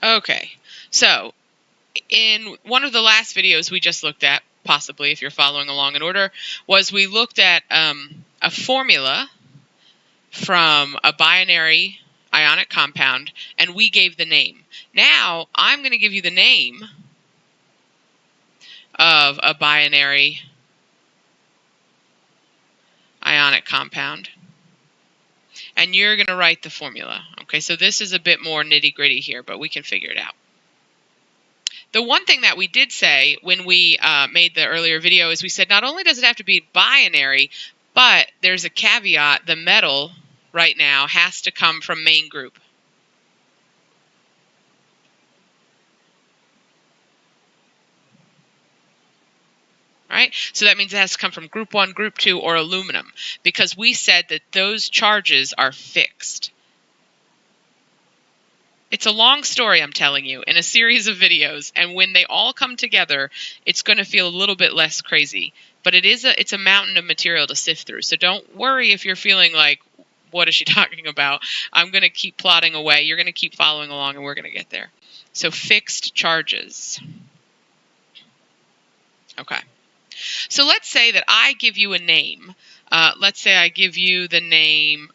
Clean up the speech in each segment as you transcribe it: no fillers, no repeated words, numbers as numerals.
Okay, so in one of the last videos we just looked at, possibly if you're following along in order, was we looked at a formula from a binary ionic compound, and we gave the name. Now I'm going to give you the name of a binary ionic compound, and you're going to write the formula. Okay, so this is a bit more nitty-gritty here, but we can figure it out. The one thing that we did say when we made the earlier video is we said not only does it have to be binary, but there's a caveat: the metal right now has to come from main group. Right? So that means it has to come from group 1, group 2, or aluminum, because we said that those charges are fixed. It's a long story, I'm telling you, in a series of videos, and when they all come together, it's going to feel a little bit less crazy. But it's a mountain of material to sift through, so don't worry if you're feeling like, what is she talking about? I'm going to keep plodding away. You're going to keep following along, and we're going to get there. So fixed charges. Okay. So let's say that I give you a name. Let's say I give you the name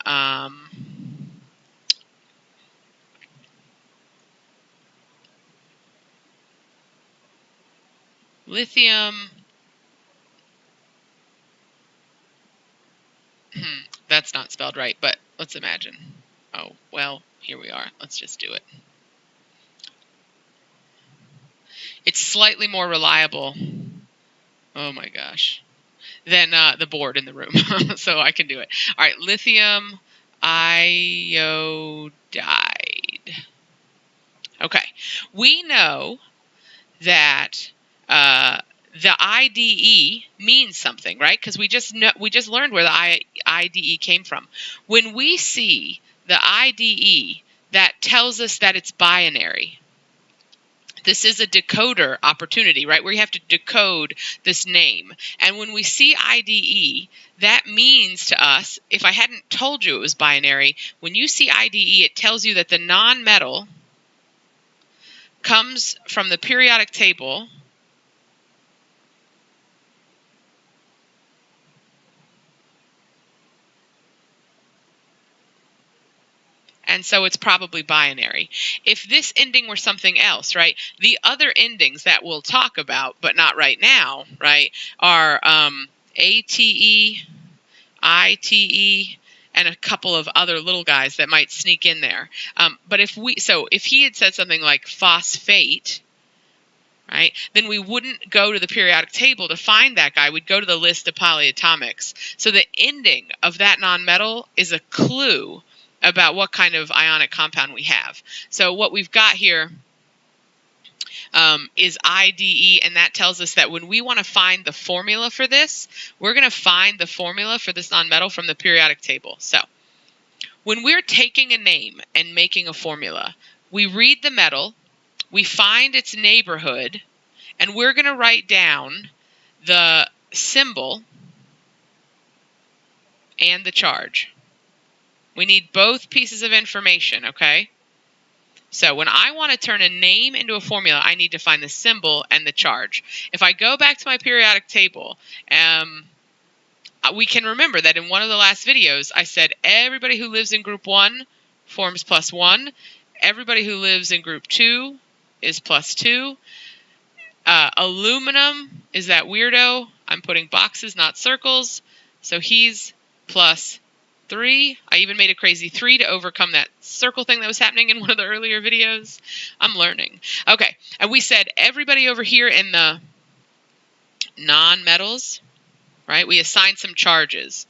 lithium. That's not spelled right, but let's imagine. Oh, well, here we are. Let's just do it. It's slightly more reliable. Oh my gosh. Than the board in the room. So I can do it. All right, lithium iodide. Okay. We know that the IDE means something, right? Because we just learned where the IDE came from. When we see the IDE, that tells us that it's binary. This is a decoder opportunity, right? Where you have to decode this name. And when we see IDE, that means to us, if I hadn't told you it was binary, when you see IDE, it tells you that the nonmetal comes from the periodic table and so it's probably binary. If this ending were something else, right, the other endings that we'll talk about, but not right now, right, are ATE, ITE, and a couple of other little guys that might sneak in there. But if he had said something like phosphate, right, then we wouldn't go to the periodic table to find that guy. We'd go to the list of polyatomics. So the ending of that nonmetal is a clue about what kind of ionic compound we have. So what we've got here is IDE, and that tells us that when we want to find the formula for this, we're going to find the formula for this nonmetal from the periodic table. So when we're taking a name and making a formula, we read the metal, we find its neighborhood, and we're going to write down the symbol and the charge. We need both pieces of information, okay? So when I want to turn a name into a formula, I need to find the symbol and the charge. If I go back to my periodic table, we can remember that in one of the last videos, I said everybody who lives in group 1 forms +1. Everybody who lives in group 2 is +2. Aluminum is that weirdo. I'm putting boxes, not circles. So he's +3. I even made a crazy 3 to overcome that circle thing that was happening in one of the earlier videos. I'm learning. Okay, and we said everybody over here in the non-metals, right? We assigned some charges.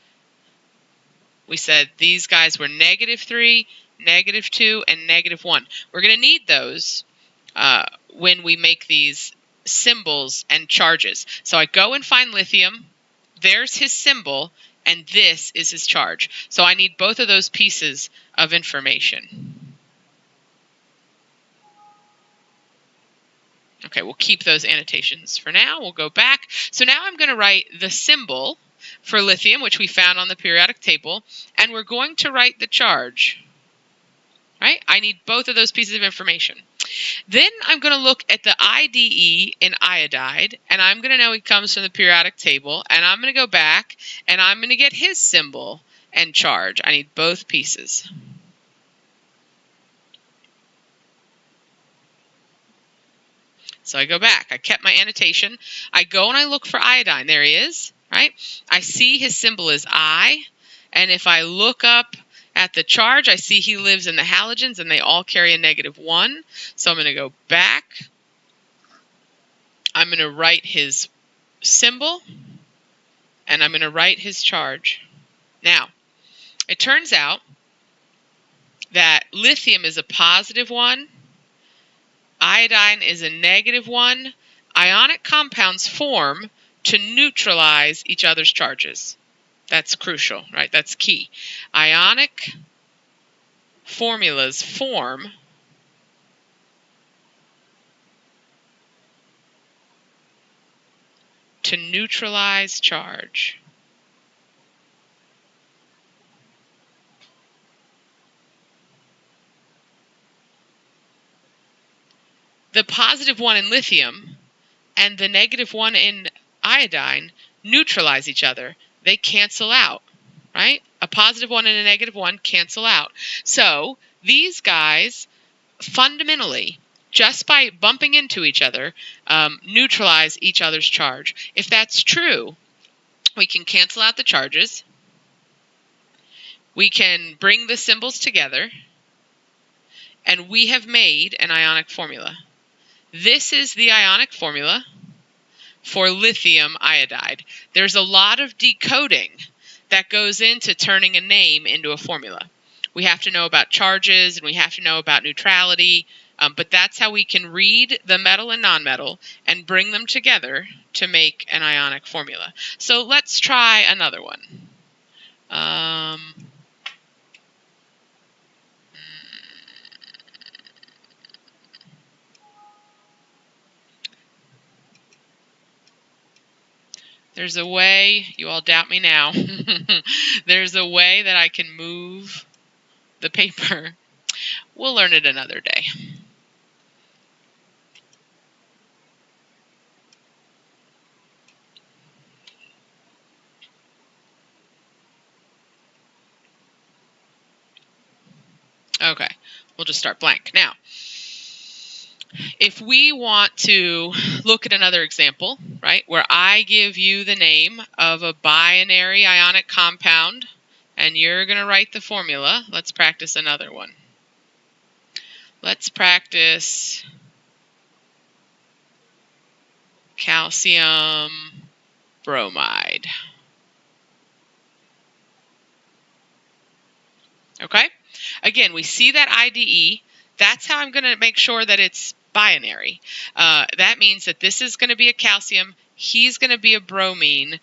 We said these guys were -3, -2, and -1. We're going to need those when we make these symbols and charges. So I go and find lithium. There's his symbol, and this is his charge. So I need both of those pieces of information. Okay, we'll keep those annotations for now. We'll go back. So now I'm going to write the symbol for lithium, which we found on the periodic table, and we're going to write the charge. right? I need both of those pieces of information. Then I'm going to look at the IDE in iodide, and I'm going to know he comes from the periodic table, and I'm going to go back, and I'm going to get his symbol and charge. I need both pieces. So I go back. I kept my annotation. I go and I look for iodine. There he is, right? I see his symbol is I, and if I look up at the charge, I see he lives in the halogens, and they all carry a -1. So I'm going to go back. I'm going to write his symbol, and I'm going to write his charge. Now, it turns out that lithium is a +1, iodine is a -1. Ionic compounds form to neutralize each other's charges. That's crucial, right? That's key. Ionic formulas form to neutralize charge. The +1 in lithium and the -1 in iodine neutralize each other. They cancel out, right? A +1 and a -1 cancel out. So these guys fundamentally, just by bumping into each other, neutralize each other's charge. If that's true, we can cancel out the charges. We can bring the symbols together, and we have made an ionic formula. This is the ionic formula for lithium iodide. There's a lot of decoding that goes into turning a name into a formula. We have to know about charges, and we have to know about neutrality, but that's how we can read the metal and nonmetal and bring them together to make an ionic formula. So let's try another one. There's a way, you all doubt me now, there's a way that I can move the paper. We'll learn it another day. Okay, we'll just start blank. Now, if we want to look at another example, right, where I give you the name of a binary ionic compound and you're going to write the formula, let's practice another one. Let's practice calcium bromide. Okay? Again, we see that IDE. That's how I'm going to make sure that it's binary. That means that this is going to be a calcium, he's going to be a bromine.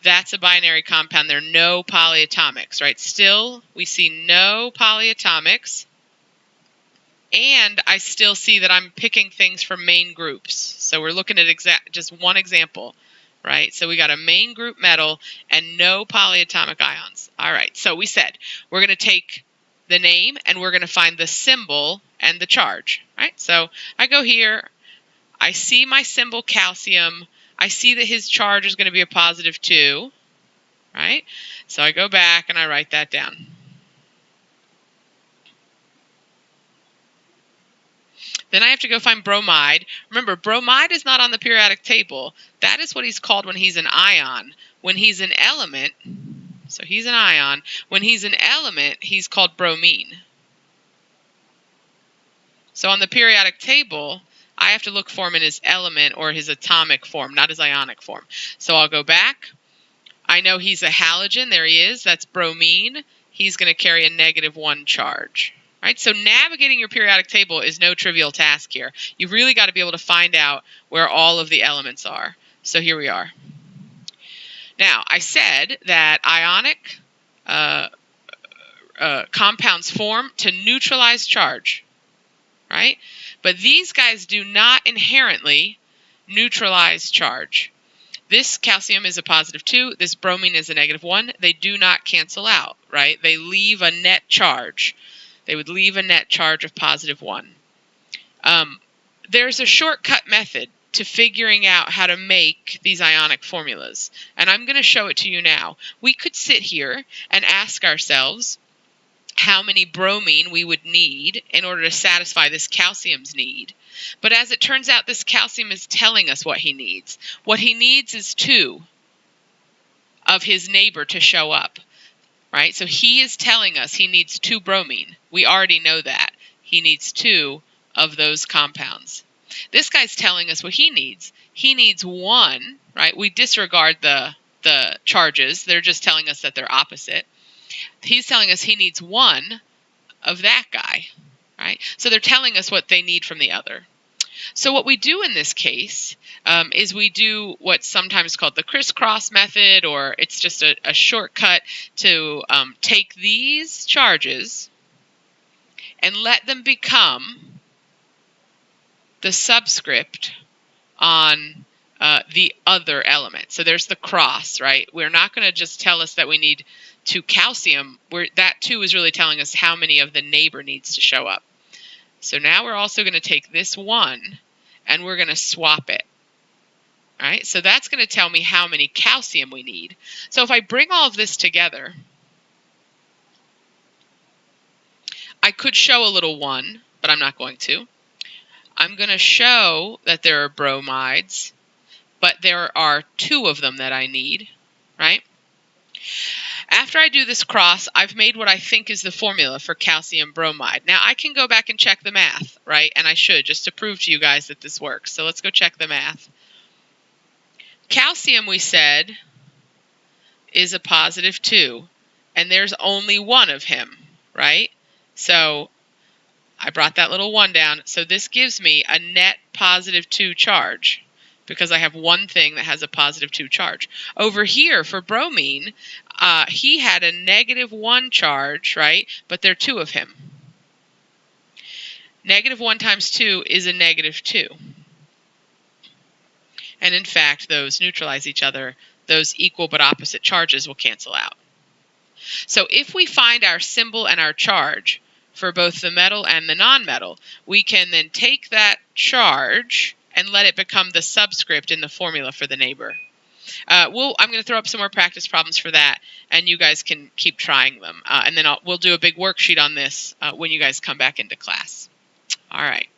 That's a binary compound. There are no polyatomics, right? Still, we see no polyatomics. And I still see that I'm picking things from main groups. So we're looking at just one example, right? So we got a main group metal and no polyatomic ions. All right, so we said we're going to take the name and we're going to find the symbol and the charge, right? So I go here, I see my symbol calcium, I see that his charge is going to be a +2, right? So I go back and I write that down. Then I have to go find bromide. Remember, bromide is not on the periodic table. That is what he's called when he's an ion. When he's an element, so he's an ion. When he's an element, he's called bromine. So on the periodic table, I have to look for him in his element or his atomic form, not his ionic form. So I'll go back. I know he's a halogen. There he is. That's bromine. He's going to carry a -1 charge. Right? So navigating your periodic table is no trivial task here. You've really got to be able to find out where all of the elements are. So here we are. Now, I said that ionic compounds form to neutralize charge, right? But these guys do not inherently neutralize charge. This calcium is a +2. This bromine is a -1. They do not cancel out, right? They leave a net charge. They would leave a net charge of positive 1. There's a shortcut method to figuring out how to make these ionic formulas, and I'm going to show it to you now. We could sit here and ask ourselves how many bromine we would need in order to satisfy this calcium's need. But as it turns out, this calcium is telling us what he needs. What he needs is 2 of his neighbor to show up, right? So he is telling us he needs 2 bromine. We already know that. He needs 2 of those compounds. This guy's telling us what he needs. He needs 1, right? We disregard the charges. They're just telling us that they're opposite. He's telling us he needs 1 of that guy, right? So they're telling us what they need from the other. So what we do in this case is we do what's sometimes called the crisscross method, or it's just a shortcut to take these charges and let them become the subscript on the other element. So there's the cross, right? We're not going to just tell us that we need 2 calcium. That 2 is really telling us how many of the neighbor needs to show up. So now we're also going to take this 1 and we're going to swap it. All right, so that's going to tell me how many calcium we need. So if I bring all of this together, I could show a little 1, but I'm not going to. I'm going to show that there are bromides, but there are 2 of them that I need, right? After I do this cross, I've made what I think is the formula for calcium bromide. Now, I can go back and check the math, right? And I should, just to prove to you guys that this works. So let's go check the math. Calcium, we said, is a positive 2, and there's only 1 of him, right? So I brought that little 1 down. So this gives me a net positive 2 charge, because I have one thing that has a positive 2 charge. Over here for bromine, he had a negative 1 charge, right? But there are 2 of him. Negative 1 times 2 is a negative 2. And in fact, those neutralize each other. Those equal but opposite charges will cancel out. So if we find our symbol and our charge for both the metal and the nonmetal, we can then take that charge and let it become the subscript in the formula for the neighbor. I'm going to throw up some more practice problems for that, and you guys can keep trying them. And then we'll do a big worksheet on this when you guys come back into class. All right.